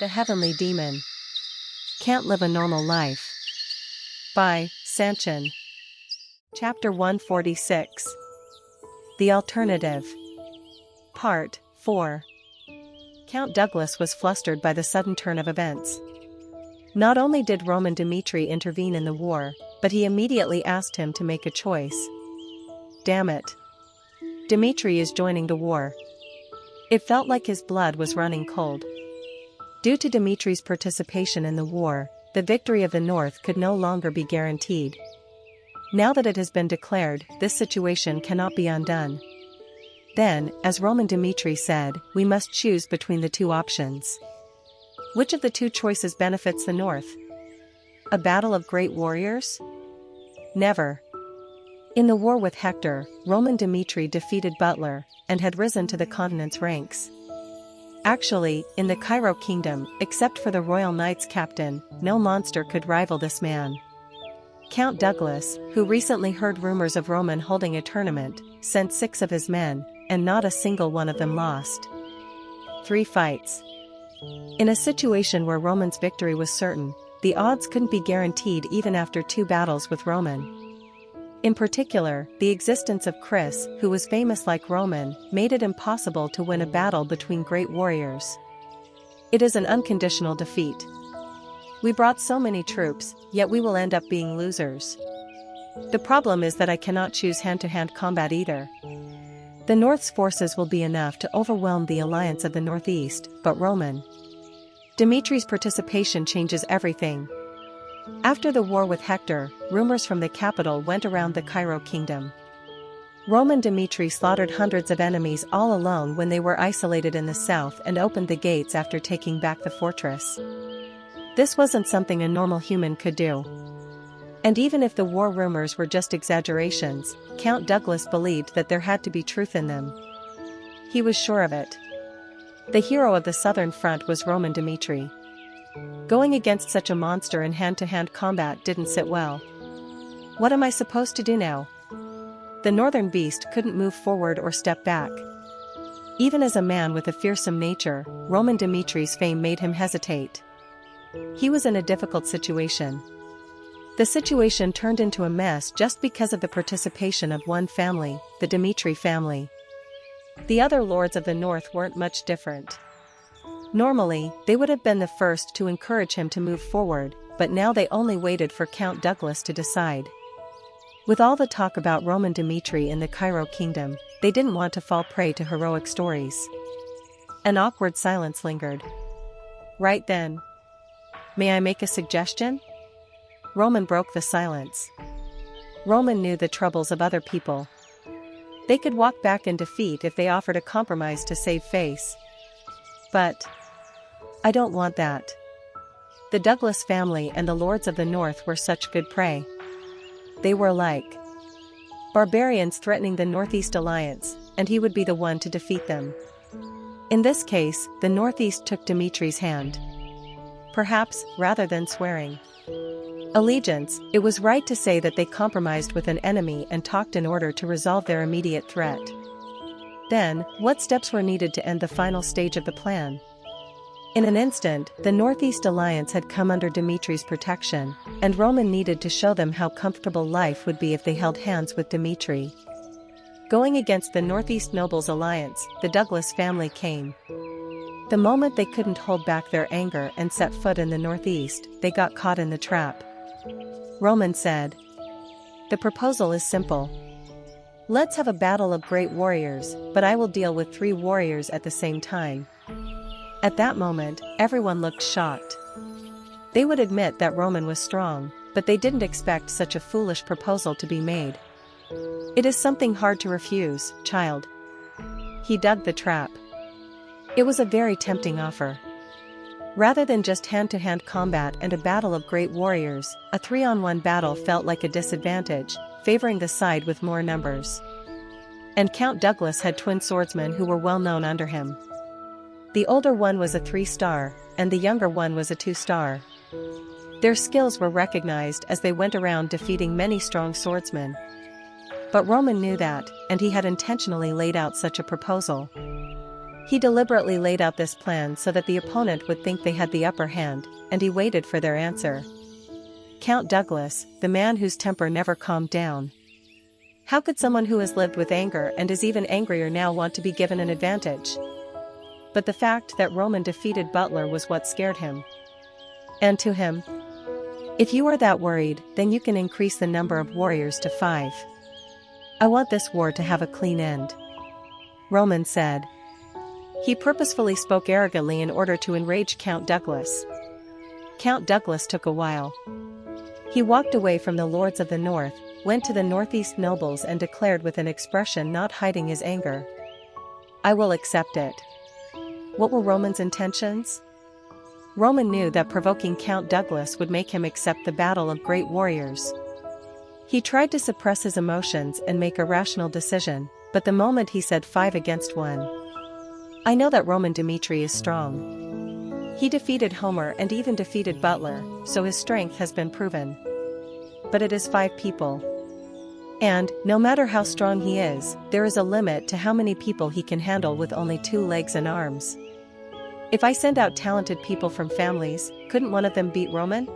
The Heavenly Demon. Can't Live a Normal Life. By Sanchin. Chapter 146. The Alternative. Part 4. Count Douglas was flustered by the sudden turn of events. Not only did Roman Dmitri intervene in the war, but he immediately asked him to make a choice. Damn it. Dmitri is joining the war. It felt like his blood was running cold. Due to Dmitri's participation in the war, the victory of the North could no longer be guaranteed. Now that it has been declared, this situation cannot be undone. Then, as Roman Dmitri said, we must choose between the two options. Which of the two choices benefits the North? A battle of great warriors? Never. In the war with Hector, Roman Dmitri defeated Butler, and had risen to the continent's ranks. Actually, in the Cairo kingdom, except for the Royal Knights captain, no monster could rival this man. Count Douglas, who recently heard rumors of Roman holding a tournament, sent 6 of his men, and not a single one of them lost. 3 fights. In a situation where Roman's victory was certain, the odds couldn't be guaranteed even after 2 battles with Roman. In particular, the existence of Chris, who was famous like Roman, made it impossible to win a battle between great warriors. It is an unconditional defeat. We brought so many troops, yet we will end up being losers. The problem is that I cannot choose hand-to-hand combat either. The North's forces will be enough to overwhelm the alliance of the Northeast, but Roman Dmitri's participation changes everything. After the war with Hector, rumors from the capital went around the Cairo kingdom. Roman Dmitri slaughtered hundreds of enemies all alone when they were isolated in the south and opened the gates after taking back the fortress. This wasn't something a normal human could do. And even if the war rumors were just exaggerations, Count Douglas believed that there had to be truth in them. He was sure of it. The hero of the Southern Front was Roman Dmitri. Going against such a monster in hand-to-hand combat didn't sit well. What am I supposed to do now? The northern beast couldn't move forward or step back. Even as a man with a fearsome nature, Roman Dmitri's fame made him hesitate. He was in a difficult situation. The situation turned into a mess just because of the participation of one family, the Dmitri family. The other lords of the north weren't much different. Normally, they would have been the first to encourage him to move forward, but now they only waited for Count Douglas to decide. With all the talk about Roman Dmitri in the Cairo kingdom, they didn't want to fall prey to heroic stories. An awkward silence lingered. Right then. May I make a suggestion? Roman broke the silence. Roman knew the troubles of other people. They could walk back in defeat if they offered a compromise to save face. But I don't want that. The Douglas family and the lords of the north were such good prey. They were like barbarians threatening the Northeast alliance, and he would be the one to defeat them. In this case, the Northeast took Dmitri's hand. Perhaps, rather than swearing allegiance, it was right to say that they compromised with an enemy and talked in order to resolve their immediate threat. Then, what steps were needed to end the final stage of the plan? In an instant, the Northeast alliance had come under Dmitri's protection, and Roman needed to show them how comfortable life would be if they held hands with Dmitri. Going against the Northeast nobles' alliance, the Douglas family came. The moment they couldn't hold back their anger and set foot in the Northeast, they got caught in the trap. Roman said, "The proposal is simple. Let's have a battle of great warriors, but I will deal with 3 warriors at the same time." At that moment, everyone looked shocked. They would admit that Roman was strong, but they didn't expect such a foolish proposal to be made. It is something hard to refuse, child. He dug the trap. It was a very tempting offer. Rather than just hand-to-hand combat and a battle of great warriors, a 3-on-1 battle felt like a disadvantage, favoring the side with more numbers. And Count Douglas had twin swordsmen who were well known under him. The older one was a 3-star, and the younger one was a 2-star. Their skills were recognized as they went around defeating many strong swordsmen. But Roman knew that, and he had intentionally laid out such a proposal. He deliberately laid out this plan so that the opponent would think they had the upper hand, and he waited for their answer. Count Douglas, the man whose temper never calmed down. How could someone who has lived with anger and is even angrier now want to be given an advantage? But the fact that Roman defeated Butler was what scared him. And to him, "If you are that worried, then you can increase the number of warriors to 5. I want this war to have a clean end," Roman said. He purposefully spoke arrogantly in order to enrage Count Douglas. Count Douglas took a while. He walked away from the lords of the north, went to the northeast nobles and declared with an expression not hiding his anger, "I will accept it." What were Roman's intentions? Roman knew that provoking Count Douglas would make him accept the battle of great warriors. He tried to suppress his emotions and make a rational decision, but the moment he said 5 against 1. I know that Roman Dmitri is strong. He defeated Homer and even defeated Butler, so his strength has been proven. But it is 5 people. And, no matter how strong he is, there is a limit to how many people he can handle with only 2 legs and arms. If I send out talented people from families, couldn't one of them beat Roman?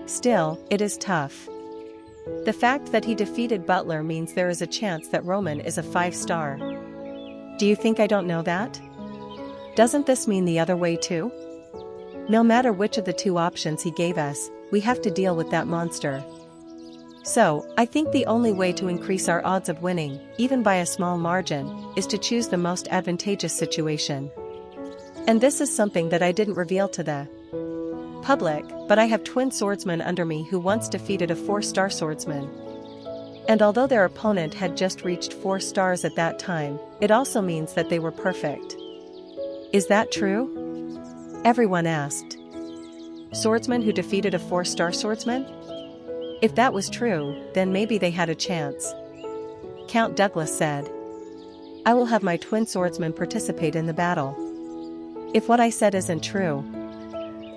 Still, it is tough. The fact that he defeated Butler means there is a chance that Roman is a 5-star. Do you think I don't know that? Doesn't this mean the other way too? No matter which of the 2 options he gave us, we have to deal with that monster. So, I think the only way to increase our odds of winning, even by a small margin, is to choose the most advantageous situation. And this is something that I didn't reveal to the public, but I have twin swordsmen under me who once defeated a 4-star swordsman. And although their opponent had just reached 4 stars at that time, it also means that they were perfect. Is that true? Everyone asked. Swordsman who defeated a 4-star swordsman? If that was true, then maybe they had a chance. Count Douglas said. I will have my twin swordsmen participate in the battle. If what I said isn't true,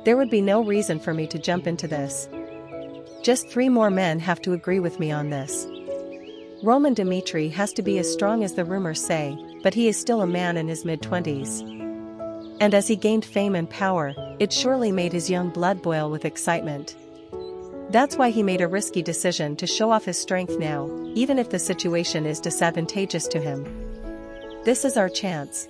there would be no reason for me to jump into this. Just 3 more men have to agree with me on this. Roman Dmitri has to be as strong as the rumors say, but he is still a man in his mid-20s. And as he gained fame and power, it surely made his young blood boil with excitement. That's why he made a risky decision to show off his strength now, even if the situation is disadvantageous to him. This is our chance.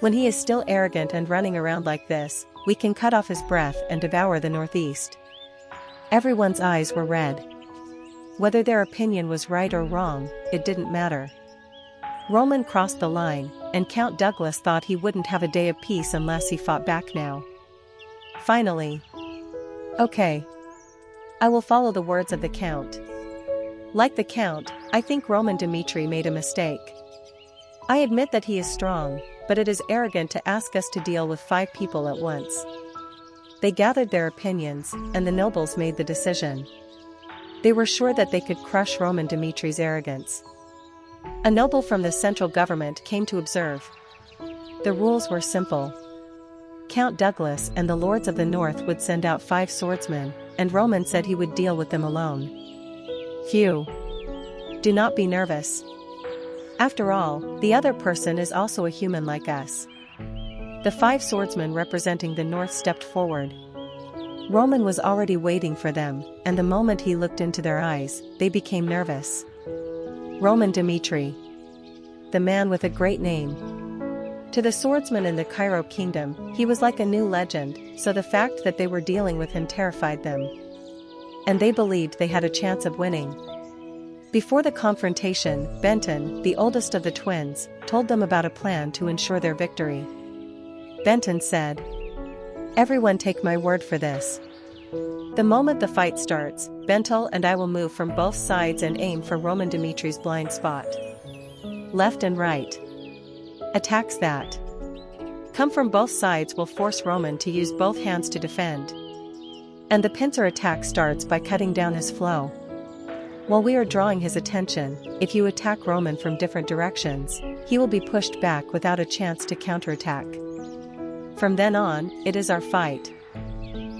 When he is still arrogant and running around like this, we can cut off his breath and devour the Northeast. Everyone's eyes were red. Whether their opinion was right or wrong, it didn't matter. Roman crossed the line, and Count Douglas thought he wouldn't have a day of peace unless he fought back now. Finally. Okay. I will follow the words of the Count. Like the Count, I think Roman Dmitri made a mistake. I admit that he is strong, but it is arrogant to ask us to deal with 5 people at once. They gathered their opinions, and the nobles made the decision. They were sure that they could crush Roman Dmitri's arrogance. A noble from the central government came to observe. The rules were simple. Count Douglas and the lords of the north would send out 5 swordsmen, and Roman said he would deal with them alone. Phew. Do not be nervous. After all, the other person is also a human like us. The 5 swordsmen representing the north stepped forward. Roman was already waiting for them, and the moment he looked into their eyes, they became nervous. Roman Dmitri. The man with a great name. To the swordsmen in the Cairo kingdom, he was like a new legend, so the fact that they were dealing with him terrified them. And they believed they had a chance of winning. Before the confrontation, Benton, the oldest of the twins, told them about a plan to ensure their victory. Benton said, "Everyone take my word for this. The moment the fight starts, Bentel and I will move from both sides and aim for Roman Dmitri's blind spot. Left and right. Attacks that come from both sides will force Roman to use both hands to defend. And the pincer attack starts by cutting down his flow. While we are drawing his attention, if you attack Roman from different directions, he will be pushed back without a chance to counterattack. From then on, it is our fight.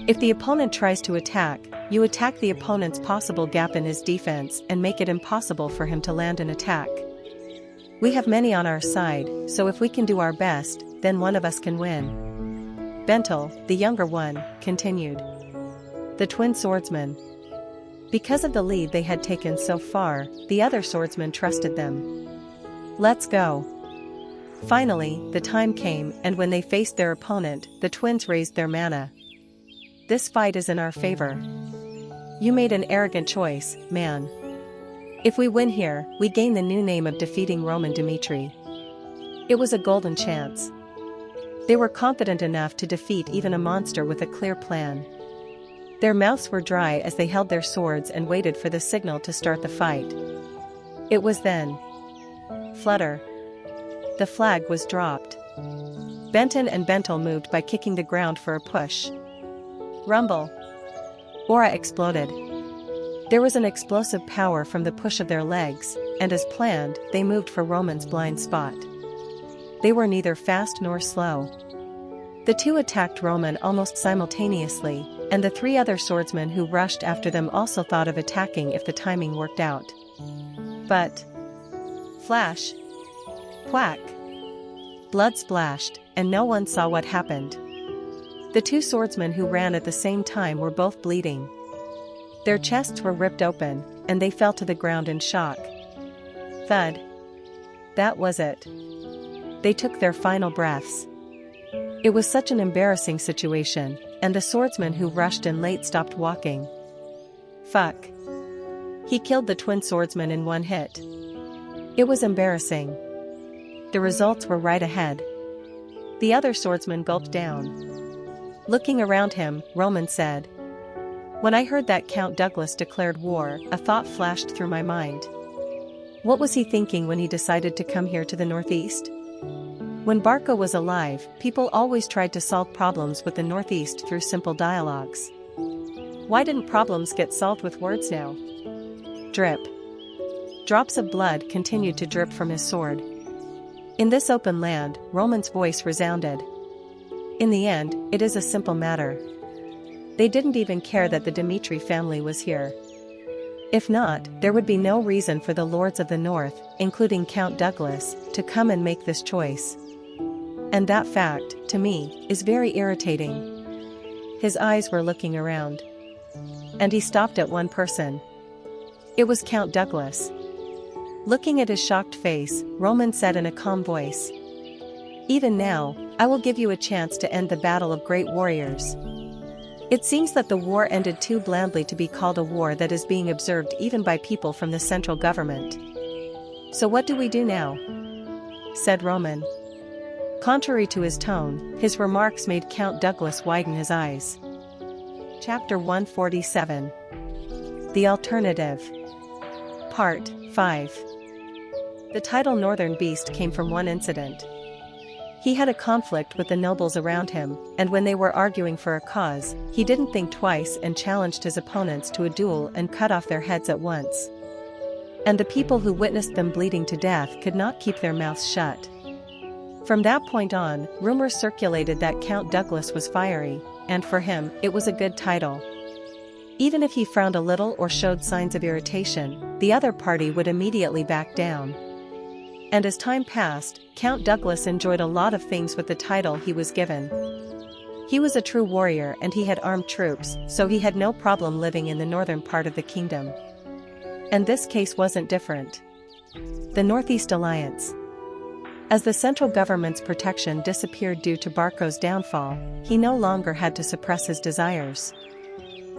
If the opponent tries to attack, you attack the opponent's possible gap in his defense and make it impossible for him to land an attack. We have many on our side, so if we can do our best, then one of us can win. Bentel, the younger one, continued. The twin swordsmen. Because of the lead they had taken so far, the other swordsmen trusted them. Let's go. Finally, the time came, and when they faced their opponent, the twins raised their mana. This fight is in our favor. You made an arrogant choice, man. If we win here, we gain the new name of defeating Roman Dmitri. It was a golden chance. They were confident enough to defeat even a monster with a clear plan. Their mouths were dry as they held their swords and waited for the signal to start the fight. It was then. Flutter. The flag was dropped. Benton and Bentel moved by kicking the ground for a push. Rumble. Aura exploded. There was an explosive power from the push of their legs, and as planned, they moved for Roman's blind spot. They were neither fast nor slow. The two attacked Roman almost simultaneously, and the three other swordsmen who rushed after them also thought of attacking if the timing worked out. But... Flash. Whack. Blood splashed, and no one saw what happened. The two swordsmen who ran at the same time were both bleeding. Their chests were ripped open, and they fell to the ground in shock. Thud. That was it. They took their final breaths. It was such an embarrassing situation, and the swordsman who rushed in late stopped walking. Fuck. He killed the twin swordsman in one hit. It was embarrassing. The results were right ahead. The other swordsman gulped down. Looking around him, Roman said, "When I heard that Count Douglas declared war, a thought flashed through my mind. What was he thinking when he decided to come here to the Northeast? When Barco was alive, people always tried to solve problems with the Northeast through simple dialogues. Why didn't problems get solved with words now?" Drip. Drops of blood continued to drip from his sword. In this open land, Roman's voice resounded. In the end, it is a simple matter. They didn't even care that the Dmitri family was here. If not, there would be no reason for the lords of the north, including Count Douglas, to come and make this choice. And that fact, to me, is very irritating. His eyes were looking around. And he stopped at one person. It was Count Douglas. Looking at his shocked face, Roman said in a calm voice, "Even now, I will give you a chance to end the battle of great warriors. It seems that the war ended too blandly to be called a war that is being observed even by people from the central government. So what do we do now?" said Roman. Contrary to his tone, his remarks made Count Douglas widen his eyes. Chapter 147. The Alternative. Part 5. The title Northern Beast came from one incident. He had a conflict with the nobles around him, and when they were arguing for a cause, he didn't think twice and challenged his opponents to a duel and cut off their heads at once. And the people who witnessed them bleeding to death could not keep their mouths shut. From that point on, rumors circulated that Count Douglas was fiery, and for him, it was a good title. Even if he frowned a little or showed signs of irritation, the other party would immediately back down. And as time passed, Count Douglas enjoyed a lot of things with the title he was given. He was a true warrior and he had armed troops, so he had no problem living in the northern part of the kingdom. And this case wasn't different. The Northeast Alliance. As the central government's protection disappeared due to Barco's downfall, he no longer had to suppress his desires.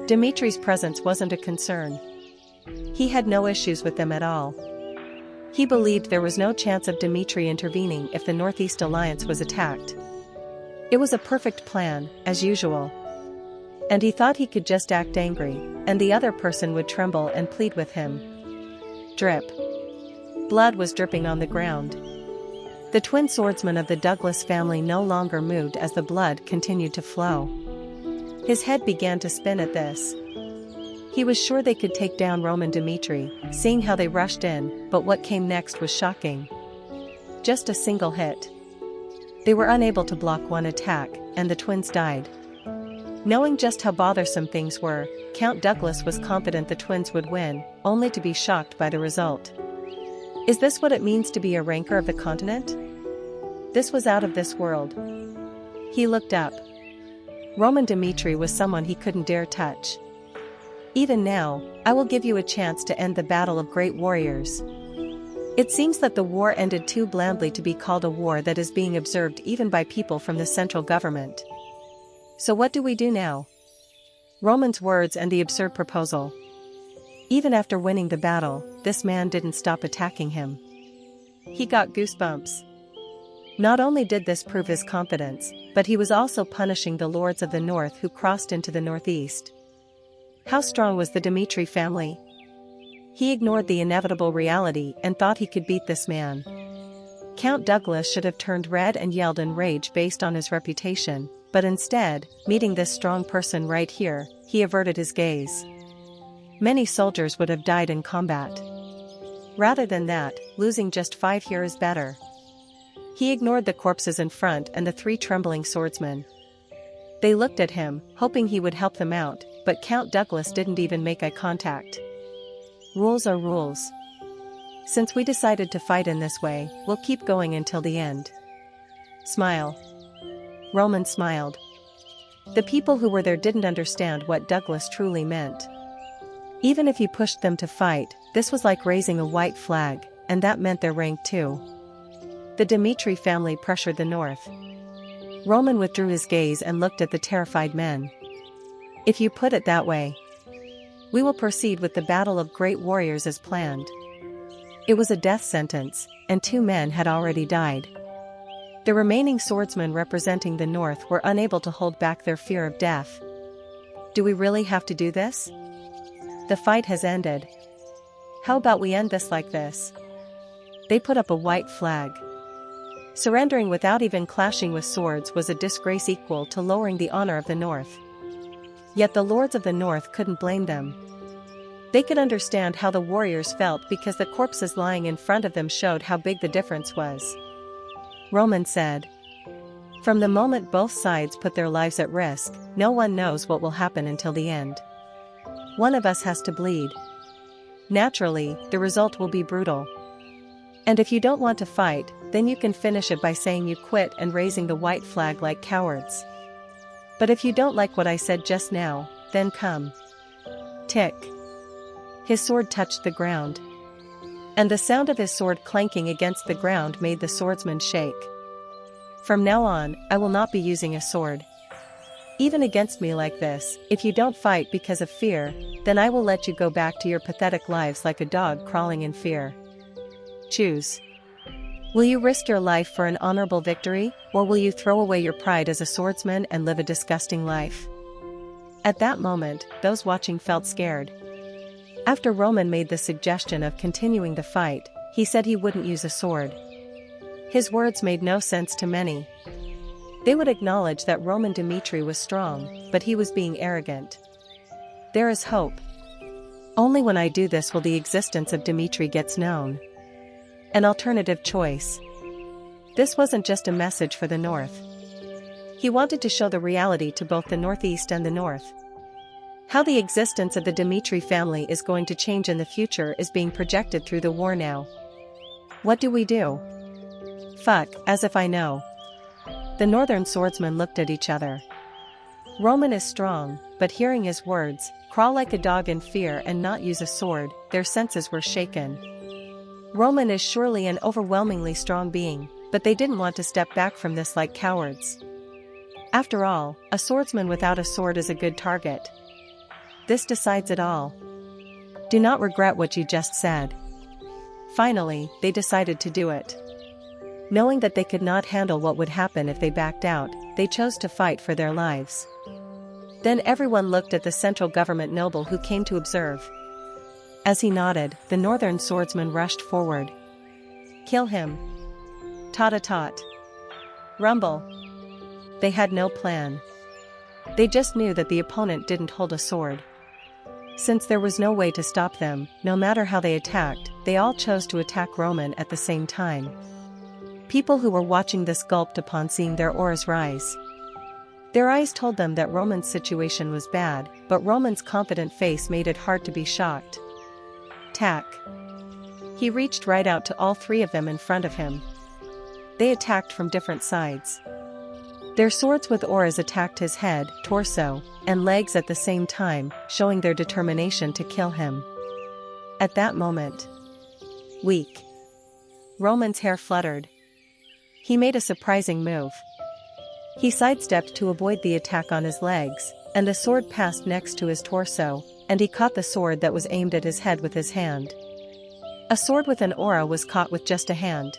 Dimitri's presence wasn't a concern. He had no issues with them at all. He believed there was no chance of Dmitri intervening if the Northeast Alliance was attacked. It was a perfect plan, as usual. And he thought he could just act angry, and the other person would tremble and plead with him. Drip. Blood was dripping on the ground. The twin swordsman of the Douglas family no longer moved as the blood continued to flow. His head began to spin at this. He was sure they could take down Roman Dmitri, seeing how they rushed in, but what came next was shocking. Just a single hit. They were unable to block one attack, and the twins died. Knowing just how bothersome things were, Count Douglas was confident the twins would win, only to be shocked by the result. Is this what it means to be a ranker of the continent? This was out of this world. He looked up. Roman Dmitri was someone he couldn't dare touch. Even now, I will give you a chance to end the battle of great warriors. It seems that the war ended too blandly to be called a war that is being observed even by people from the central government. So what do we do now? Roman's words and the absurd proposal. Even after winning the battle, this man didn't stop attacking him. He got goosebumps. Not only did this prove his confidence, but he was also punishing the lords of the north who crossed into the northeast. How strong was the Dmitri family? He ignored the inevitable reality and thought he could beat this man. Count Douglas should have turned red and yelled in rage based on his reputation, but instead, meeting this strong person right here, he averted his gaze. Many soldiers would have died in combat. Rather than that, losing just 5 here is better. He ignored the corpses in front and the 3 trembling swordsmen. They looked at him, hoping he would help them out, but Count Douglas didn't even make eye contact. Rules are rules. Since we decided to fight in this way, we'll keep going until the end. Smile. Roman smiled. The people who were there didn't understand what Douglas truly meant. Even if he pushed them to fight, this was like raising a white flag, and that meant their rank too. The Dmitri family pressured the north. Roman withdrew his gaze and looked at the terrified men. If you put it that way, we will proceed with the battle of great warriors as planned. It was a death sentence, and 2 men had already died. The remaining swordsmen representing the north were unable to hold back their fear of death. Do we really have to do this? The fight has ended. How about we end this like this? They put up a white flag. Surrendering without even clashing with swords was a disgrace equal to lowering the honor of the north. Yet the lords of the north couldn't blame them. They could understand how the warriors felt because the corpses lying in front of them showed how big the difference was. Roman said, "From the moment both sides put their lives at risk, no one knows what will happen until the end. One of us has to bleed. Naturally, the result will be brutal. And if you don't want to fight, then you can finish it by saying you quit and raising the white flag like cowards. But if you don't like what I said just now, then come." Tick. His sword touched the ground. And the sound of his sword clanking against the ground made the swordsman shake. "From now on, I will not be using a sword. Even against me like this, if you don't fight because of fear, then I will let you go back to your pathetic lives like a dog crawling in fear. Choose. Will you risk your life for an honorable victory, or will you throw away your pride as a swordsman and live a disgusting life?" At that moment, those watching felt scared. After Roman made the suggestion of continuing the fight, he said he wouldn't use a sword. His words made no sense to many. They would acknowledge that Roman Dmitri was strong, but he was being arrogant. There is hope. Only when I do this will the existence of Dmitri gets known. An alternative choice. This wasn't just a message for the north. He wanted to show the reality to both the northeast and the north. How the existence of the Dmitri family is going to change in the future is being projected through the war now. What do we do? Fuck, as if I know. The northern swordsmen looked at each other. Roman is strong, but hearing his words, crawl like a dog in fear and not use a sword, their senses were shaken. Roman is surely an overwhelmingly strong being, but they didn't want to step back from this like cowards. After all, a swordsman without a sword is a good target. This decides it all. Do not regret what you just said. Finally, they decided to do it. Knowing that they could not handle what would happen if they backed out, they chose to fight for their lives. Then everyone looked at the central government noble who came to observe. As he nodded, the northern swordsman rushed forward. Kill him. Tot-a-tot. Rumble. They had no plan. They just knew that the opponent didn't hold a sword. Since there was no way to stop them, no matter how they attacked, they all chose to attack Roman at the same time. People who were watching this gulped upon seeing their auras rise. Their eyes told them that Roman's situation was bad, but Roman's confident face made it hard to be shocked. Tack. He reached right out to all three of them in front of him. They attacked from different sides. Their swords with auras attacked his head, torso, and legs at the same time, showing their determination to kill him. At that moment, weak, Roman's hair fluttered. He made a surprising move. He sidestepped to avoid the attack on his legs, and the sword passed next to his torso, and he caught the sword that was aimed at his head with his hand. A sword with an aura was caught with just a hand.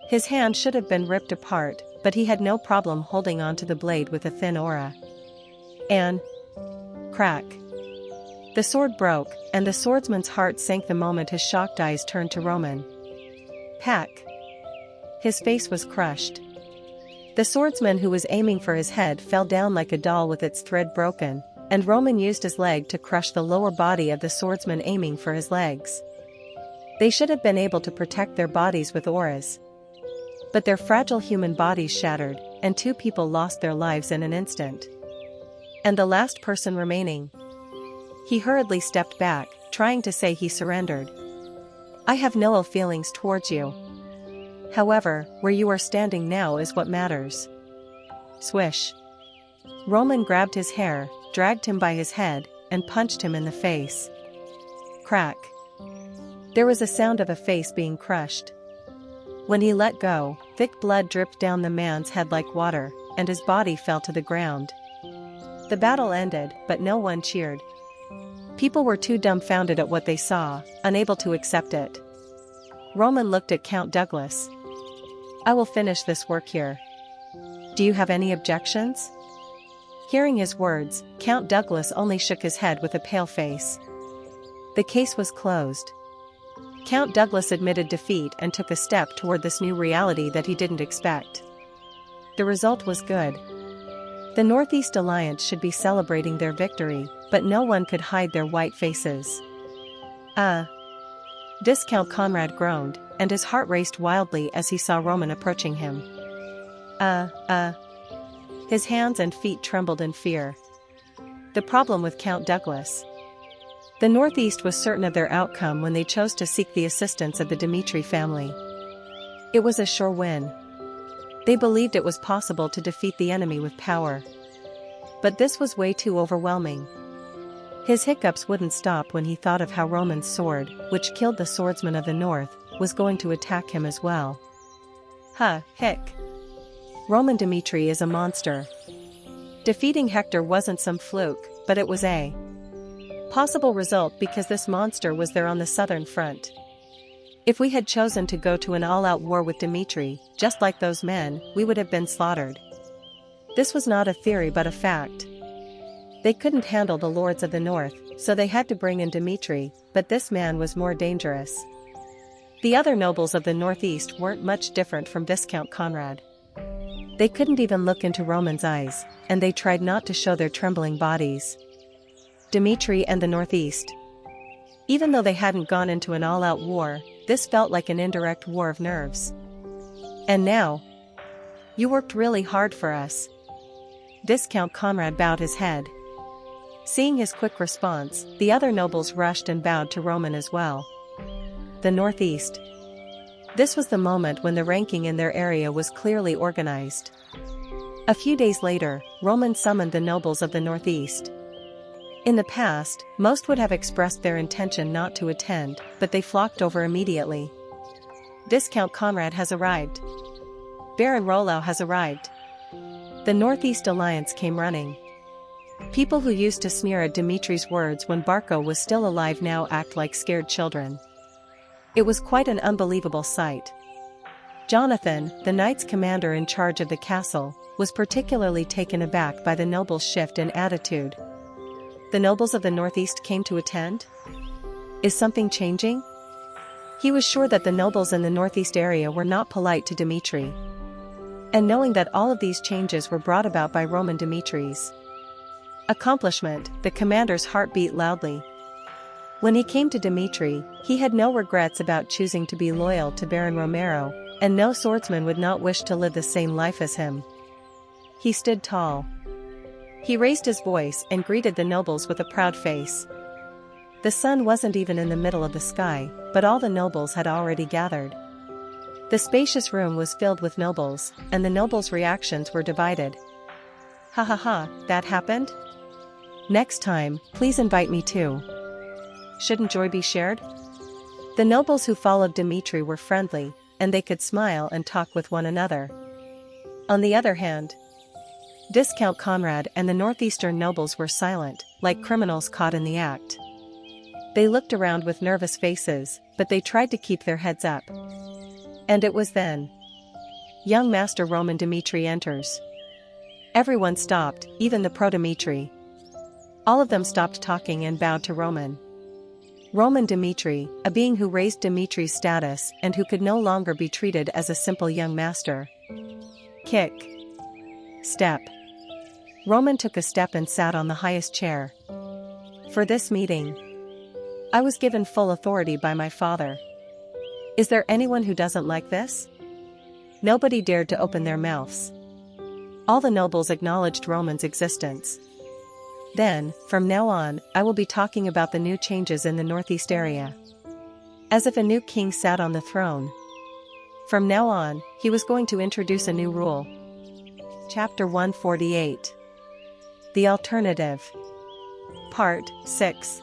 His hand should have been ripped apart, but he had no problem holding onto the blade with a thin aura. And crack. The sword broke, and the swordsman's heart sank the moment his shocked eyes turned to Roman. Pack. His face was crushed. The swordsman who was aiming for his head fell down like a doll with its thread broken, and Roman used his leg to crush the lower body of the swordsman aiming for his legs. They should have been able to protect their bodies with auras. But their fragile human bodies shattered, and two people lost their lives in an instant. And the last person remaining. He hurriedly stepped back, trying to say he surrendered. I have no ill feelings towards you. However, where you are standing now is what matters. Swish. Roman grabbed his hair, dragged him by his head, and punched him in the face. Crack. There was a sound of a face being crushed. When he let go, thick blood dripped down the man's head like water, and his body fell to the ground. The battle ended, but no one cheered. People were too dumbfounded at what they saw, unable to accept it. Roman looked at Count Douglas. I will finish this work here. Do you have any objections? Hearing his words, Count Douglas only shook his head with a pale face. The case was closed. Count Douglas admitted defeat and took a step toward this new reality that he didn't expect. The result was good. The Northeast Alliance should be celebrating their victory, but no one could hide their white faces. Discount Conrad groaned, and his heart raced wildly as he saw Roman approaching him. His hands and feet trembled in fear. The problem with Count Douglas. The Northeast was certain of their outcome when they chose to seek the assistance of the Dmitri family. It was a sure win. They believed it was possible to defeat the enemy with power. But this was way too overwhelming. His hiccups wouldn't stop when he thought of how Roman's sword, which killed the swordsman of the north, was going to attack him as well. Hick. Roman Dmitri is a monster. Defeating Hector wasn't some fluke, but it was a possible result because this monster was there on the southern front. If we had chosen to go to an all-out war with Dmitri, just like those men, we would have been slaughtered. This was not a theory but a fact. They couldn't handle the lords of the north, so they had to bring in Dmitri, but this man was more dangerous. The other nobles of the northeast weren't much different from Viscount Conrad. They couldn't even look into Roman's eyes, and they tried not to show their trembling bodies. Dmitri and the northeast. Even though they hadn't gone into an all-out war, this felt like an indirect war of nerves. And now? You worked really hard for us. Viscount Conrad bowed his head. Seeing his quick response, the other nobles rushed and bowed to Roman as well. The Northeast. This was the moment when the ranking in their area was clearly organized. A few days later, Roman summoned the nobles of the Northeast. In the past, most would have expressed their intention not to attend, but they flocked over immediately. Viscount Conrad has arrived. Baron Rollo has arrived. The Northeast Alliance came running. People who used to sneer at Dimitri's words when Barco was still alive now act like scared children. It was quite an unbelievable sight. Jonathan, the knights commander in charge of the castle, was particularly taken aback by the nobles' shift in attitude. The nobles of the Northeast came to attend? Is something changing? He was sure that the nobles in the Northeast area were not polite to Dmitri. And knowing that all of these changes were brought about by Roman Dimitri's accomplishment, the commander's heart beat loudly. When he came to Dmitri, he had no regrets about choosing to be loyal to Baron Romero, and no swordsman would not wish to live the same life as him. He stood tall. He raised his voice and greeted the nobles with a proud face. The sun wasn't even in the middle of the sky, but all the nobles had already gathered. The spacious room was filled with nobles, and the nobles' reactions were divided. Ha ha ha, that happened? Next time, please invite me too. Shouldn't joy be shared? The nobles who followed Dmitri were friendly, and they could smile and talk with one another. On the other hand, Discount Conrad and the northeastern nobles were silent, like criminals caught in the act. They looked around with nervous faces, but they tried to keep their heads up. And it was then. Young Master Roman Dmitri enters. Everyone stopped, even the pro-Dmitri. All of them stopped talking and bowed to Roman. Roman Dmitri, a being who raised Dmitri's status and who could no longer be treated as a simple young master. Kick. Step. Roman took a step and sat on the highest chair. For this meeting, I was given full authority by my father. Is there anyone who doesn't like this? Nobody dared to open their mouths. All the nobles acknowledged Roman's existence. Then, from now on, I will be talking about the new changes in the northeast area. As if a new king sat on the throne. From now on, he was going to introduce a new rule. Chapter 148. The Alternative. Part 6.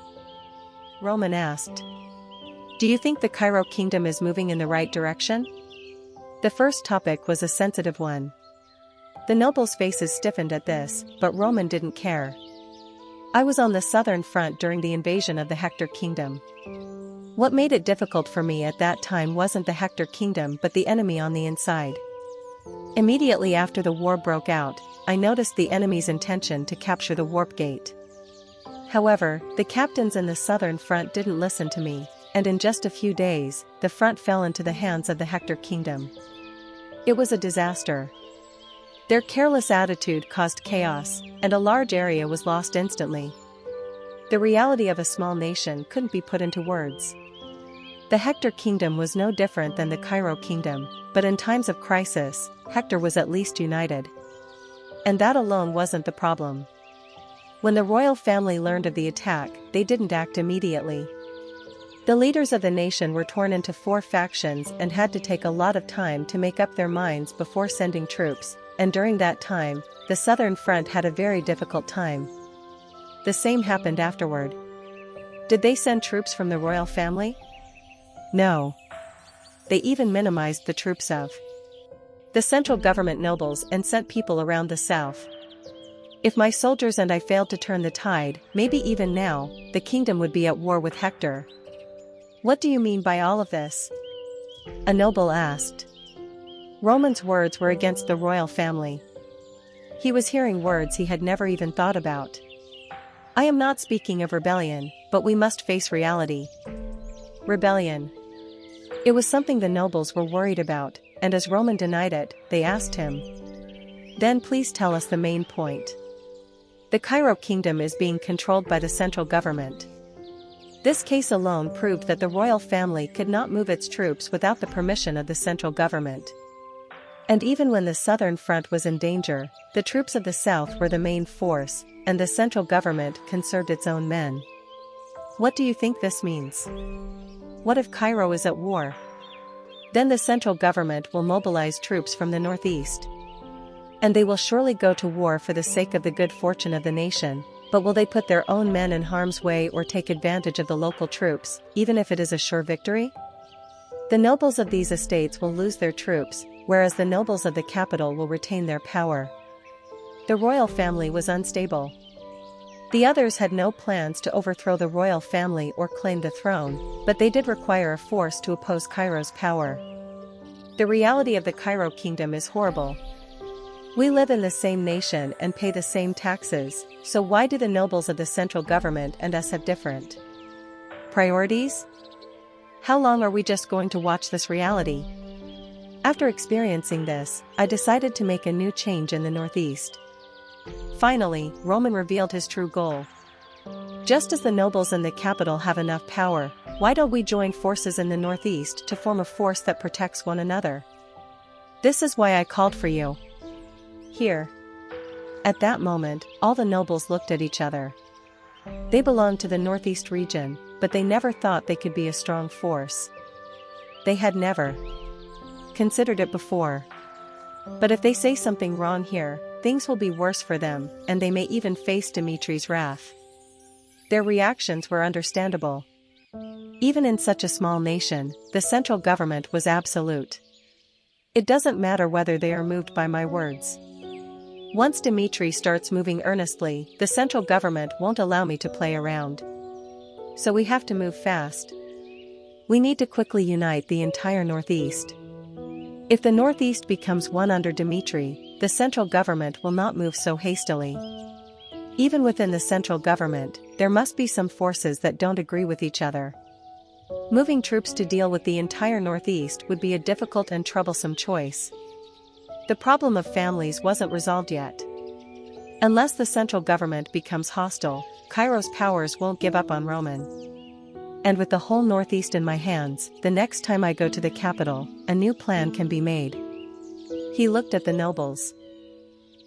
Roman asked. Do you think the Cairo kingdom is moving in the right direction? The first topic was a sensitive one. The nobles' faces stiffened at this, but Roman didn't care. I was on the southern front during the invasion of the Hector kingdom. What made it difficult for me at that time wasn't the Hector kingdom but the enemy on the inside. Immediately after the war broke out, I noticed the enemy's intention to capture the warp gate. However, the captains in the southern front didn't listen to me, and in just a few days, the front fell into the hands of the Hector kingdom. It was a disaster. Their careless attitude caused chaos, and a large area was lost instantly. The reality of a small nation couldn't be put into words. The Hector kingdom was no different than the Cairo kingdom, but in times of crisis, Hector was at least united. And that alone wasn't the problem. When the royal family learned of the attack, they didn't act immediately. The leaders of the nation were torn into 4 factions and had to take a lot of time to make up their minds before sending troops, and during that time, the southern front had a very difficult time. The same happened afterward. Did they send troops from the royal family? No. They even minimized the troops of the central government nobles and sent people around the south. If my soldiers and I failed to turn the tide, maybe even now, the kingdom would be at war with Hector. What do you mean by all of this? A noble asked. Roman's words were against the royal family. He was hearing words he had never even thought about. I am not speaking of rebellion, but we must face reality. Rebellion. It was something the nobles were worried about, and as Roman denied it, they asked him. Then please tell us the main point. The Cairo kingdom is being controlled by the central government. This case alone proved that the royal family could not move its troops without the permission of the central government. And even when the southern front was in danger, the troops of the south were the main force, and the central government conserved its own men. What do you think this means? What if Cairo is at war? Then the central government will mobilize troops from the northeast. And they will surely go to war for the sake of the good fortune of the nation, but will they put their own men in harm's way or take advantage of the local troops, even if it is a sure victory? The nobles of these estates will lose their troops, whereas the nobles of the capital will retain their power. The royal family was unstable. The others had no plans to overthrow the royal family or claim the throne, but they did require a force to oppose Cairo's power. The reality of the Cairo kingdom is horrible. We live in the same nation and pay the same taxes, so why do the nobles of the central government and us have different priorities? How long are we just going to watch this reality? After experiencing this, I decided to make a new change in the northeast. Finally, Roman revealed his true goal. Just as the nobles in the capital have enough power, why don't we join forces in the northeast to form a force that protects one another? This is why I called for you. Here. At that moment, all the nobles looked at each other. They belonged to the northeast region, but they never thought they could be a strong force. They had never considered it before. But if they say something wrong here, things will be worse for them, and they may even face Dmitri's wrath. Their reactions were understandable. Even in such a small nation, the central government was absolute. It doesn't matter whether they are moved by my words. Once Dmitri starts moving earnestly, the central government won't allow me to play around. So we have to move fast. We need to quickly unite the entire Northeast. If the Northeast becomes one under Dmitri, the central government will not move so hastily. Even within the central government, there must be some forces that don't agree with each other. Moving troops to deal with the entire Northeast would be a difficult and troublesome choice. The problem of families wasn't resolved yet. Unless the central government becomes hostile, Cairo's powers won't give up on Roman. And with the whole Northeast in my hands, the next time I go to the capital, a new plan can be made. He looked at the nobles.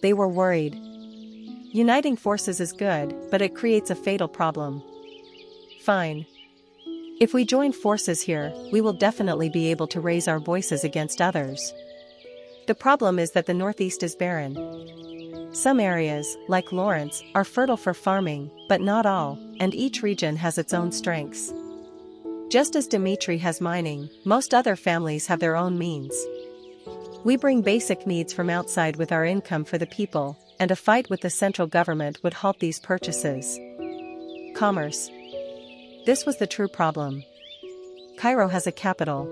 They were worried. Uniting forces is good, but it creates a fatal problem. Fine. If we join forces here, we will definitely be able to raise our voices against others. The problem is that the Northeast is barren. Some areas, like Lawrence, are fertile for farming, but not all, and each region has its own strengths. Just as Dmitri has mining, most other families have their own means. We bring basic needs from outside with our income for the people, and a fight with the central government would halt these purchases. Commerce. This was the true problem. Cairo has a capital.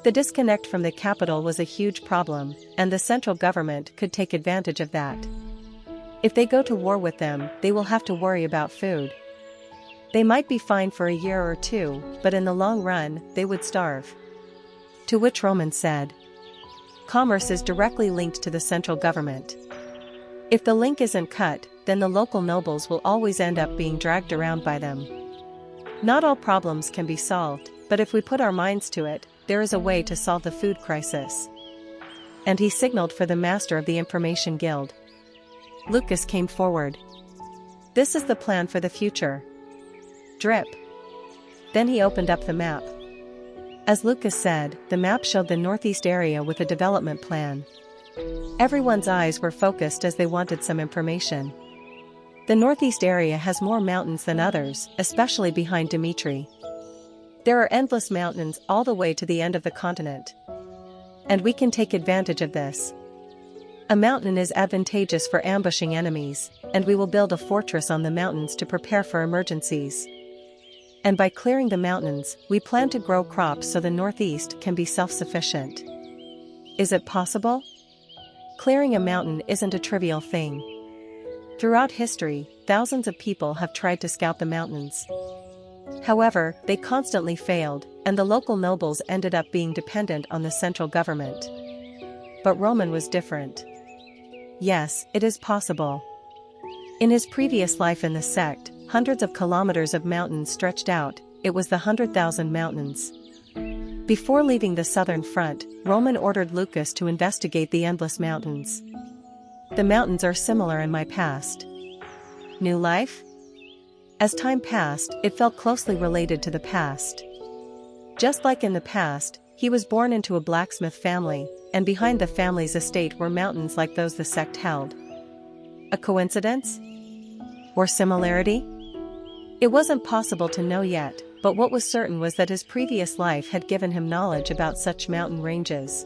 The disconnect from the capital was a huge problem, and the central government could take advantage of that. If they go to war with them, they will have to worry about food. They might be fine for a year or two, but in the long run, they would starve. To which Roman said, commerce is directly linked to the central government. If the link isn't cut, then the local nobles will always end up being dragged around by them. Not all problems can be solved, but if we put our minds to it, there is a way to solve the food crisis. And he signaled for the master of the Information Guild. Lucas came forward. This is the plan for the future. Drip. Then he opened up the map. As Lucas said, the map showed the Northeast area with a development plan. Everyone's eyes were focused as they wanted some information. The Northeast area has more mountains than others, especially behind Dmitri. There are endless mountains all the way to the end of the continent. And we can take advantage of this. A mountain is advantageous for ambushing enemies, and we will build a fortress on the mountains to prepare for emergencies. And by clearing the mountains, we plan to grow crops so the Northeast can be self-sufficient. Is it possible? Clearing a mountain isn't a trivial thing. Throughout history, thousands of people have tried to scout the mountains. However, they constantly failed, and the local nobles ended up being dependent on the central government. But Roman was different. Yes, it is possible. In his previous life in the sect, hundreds of kilometers of mountains stretched out. It was the 100,000 mountains. Before leaving the southern front, Roman ordered Lucas to investigate the endless mountains. The mountains are similar in my past. New life? As time passed, it felt closely related to the past. Just like in the past, he was born into a blacksmith family, and behind the family's estate were mountains like those the sect held. A coincidence? Or similarity? It wasn't possible to know yet, but what was certain was that his previous life had given him knowledge about such mountain ranges.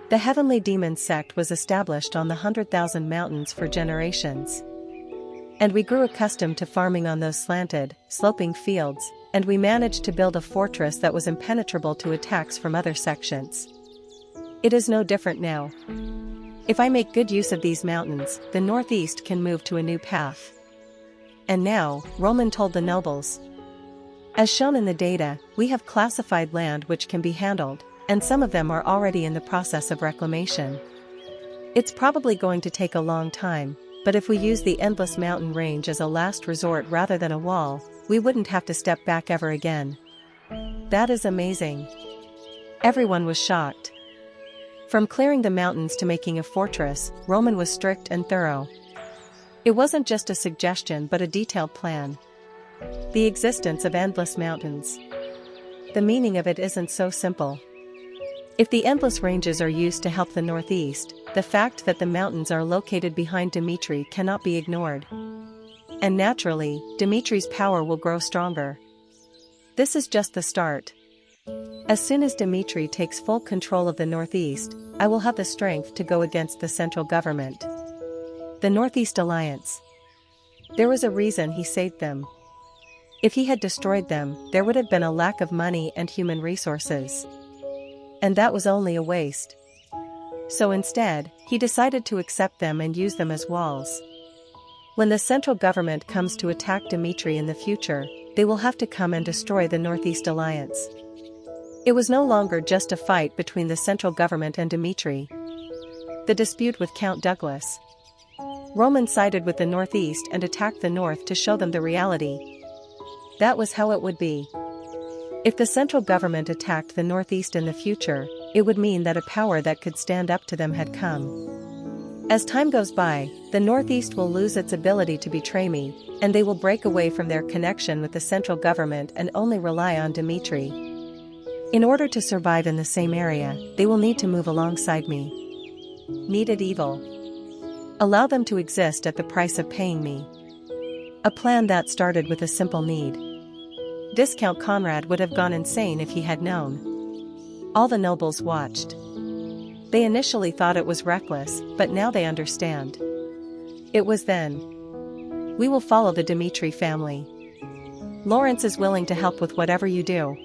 The Heavenly Demon sect was established on the 100,000 mountains for generations. And we grew accustomed to farming on those slanted, sloping fields, and we managed to build a fortress that was impenetrable to attacks from other sections. It is no different now. If I make good use of these mountains, the Northeast can move to a new path. And now, Roman told the nobles. As shown in the data, we have classified land which can be handled, and some of them are already in the process of reclamation. It's probably going to take a long time, but if we use the endless mountain range as a last resort rather than a wall, we wouldn't have to step back ever again. That is amazing. Everyone was shocked. From clearing the mountains to making a fortress, Roman was strict and thorough. It wasn't just a suggestion but a detailed plan. The existence of endless mountains. The meaning of it isn't so simple. If the endless ranges are used to help the northeast, the fact that the mountains are located behind Dmitri cannot be ignored. And naturally, Dmitri's power will grow stronger. This is just the start. As soon as Dmitri takes full control of the northeast, I will have the strength to go against the central government. The Northeast Alliance. There was a reason he saved them. If he had destroyed them, there would have been a lack of money and human resources. And that was only a waste. So instead, he decided to accept them and use them as walls. When the central government comes to attack Dmitri in the future, they will have to come and destroy the Northeast Alliance. It was no longer just a fight between the central government and Dmitri. The dispute with Count Douglas. Roman sided with the Northeast and attacked the North to show them the reality. That was how it would be. If the central government attacked the Northeast in the future, it would mean that a power that could stand up to them had come. As time goes by, the Northeast will lose its ability to betray me, and they will break away from their connection with the central government and only rely on Dmitri. In order to survive in the same area, they will need to move alongside me. Needed evil. Allow them to exist at the price of paying me. A plan that started with a simple need. Viscount Conrad would have gone insane if he had known. All the nobles watched. They initially thought it was reckless, but now they understand. It was then. We will follow the Dmitri family. Lawrence is willing to help with whatever you do.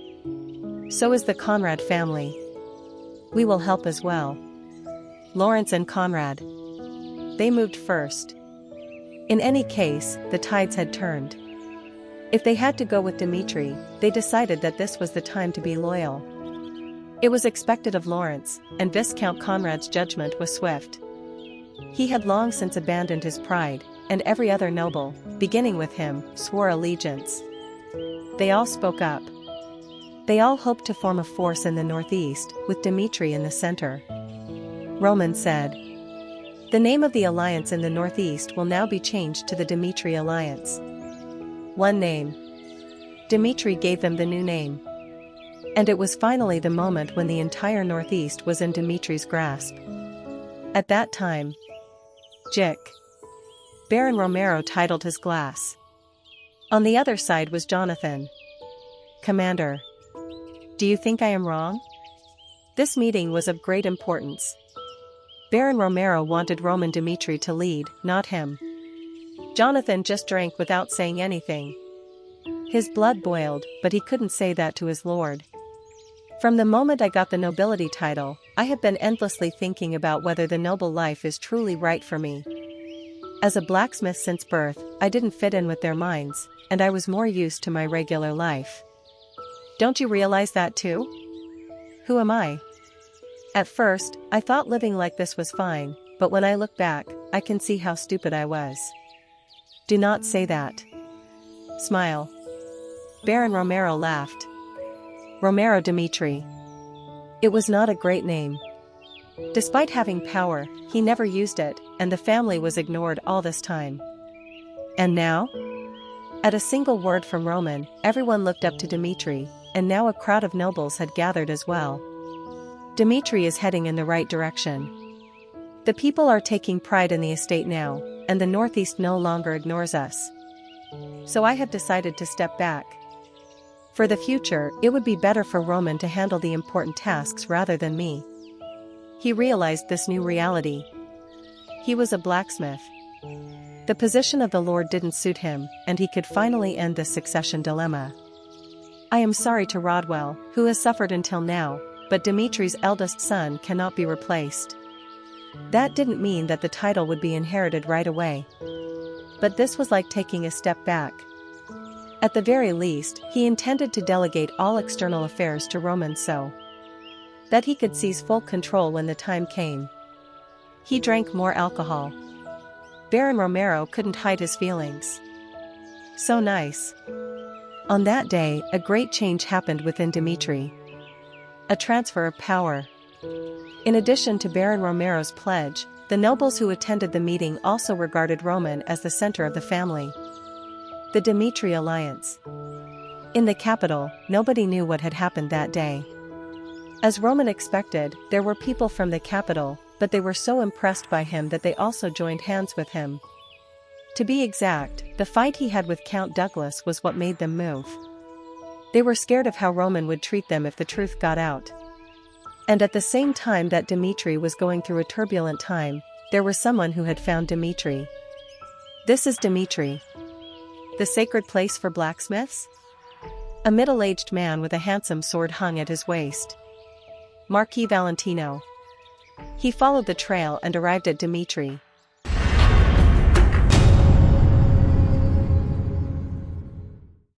So is the Conrad family. We will help as well. Lawrence and Conrad. They moved first. In any case, the tides had turned. If they had to go with Dmitri, they decided that this was the time to be loyal. It was expected of Lawrence, and Viscount Conrad's judgment was swift. He had long since abandoned his pride, and every other noble, beginning with him, swore allegiance. They all spoke up. They all hoped to form a force in the northeast, with Dmitri in the center. Roman said. The name of the alliance in the northeast will now be changed to the Dmitri Alliance. One name. Dmitri gave them the new name. And it was finally the moment when the entire northeast was in Dmitri's grasp. At that time, Jick. Baron Romero titled his glass. On the other side was Jonathan. Commander. Do you think I am wrong? This meeting was of great importance. Baron Romero wanted Roman Dmitri to lead, not him. Jonathan just drank without saying anything. His blood boiled, but he couldn't say that to his lord. From the moment I got the nobility title, I have been endlessly thinking about whether the noble life is truly right for me. As a blacksmith since birth, I didn't fit in with their minds, and I was more used to my regular life. Don't you realize that too? Who am I? At first, I thought living like this was fine, but when I look back, I can see how stupid I was. Do not say that. Smile. Baron Romero laughed. Romero Dmitri. It was not a great name. Despite having power, he never used it, and the family was ignored all this time. And now? At a single word from Roman, everyone looked up to Dmitri, and now a crowd of nobles had gathered as well. Dmitri is heading in the right direction. The people are taking pride in the estate now, and the Northeast no longer ignores us. So I have decided to step back. For the future, it would be better for Roman to handle the important tasks rather than me. He realized this new reality. He was a blacksmith. The position of the Lord didn't suit him, and he could finally end this succession dilemma. I am sorry to Rodwell, who has suffered until now, but Dmitri's eldest son cannot be replaced. That didn't mean that the title would be inherited right away. But this was like taking a step back. At the very least, he intended to delegate all external affairs to Roman so that he could seize full control when the time came. He drank more alcohol. Baron Romero couldn't hide his feelings. So nice. On that day, a great change happened within Dmitri. A transfer of power. In addition to Baron Romero's pledge, the nobles who attended the meeting also regarded Roman as the center of the family. The Dmitri Alliance. In the capital, nobody knew what had happened that day. As Roman expected, there were people from the capital, but they were so impressed by him that they also joined hands with him. To be exact, the fight he had with Count Douglas was what made them move. They were scared of how Roman would treat them if the truth got out. And at the same time that Dmitri was going through a turbulent time, there was someone who had found Dmitri. This is Dmitri. The sacred place for blacksmiths? A middle-aged man with a handsome sword hung at his waist. Marquis Valentino. He followed the trail and arrived at Dmitri.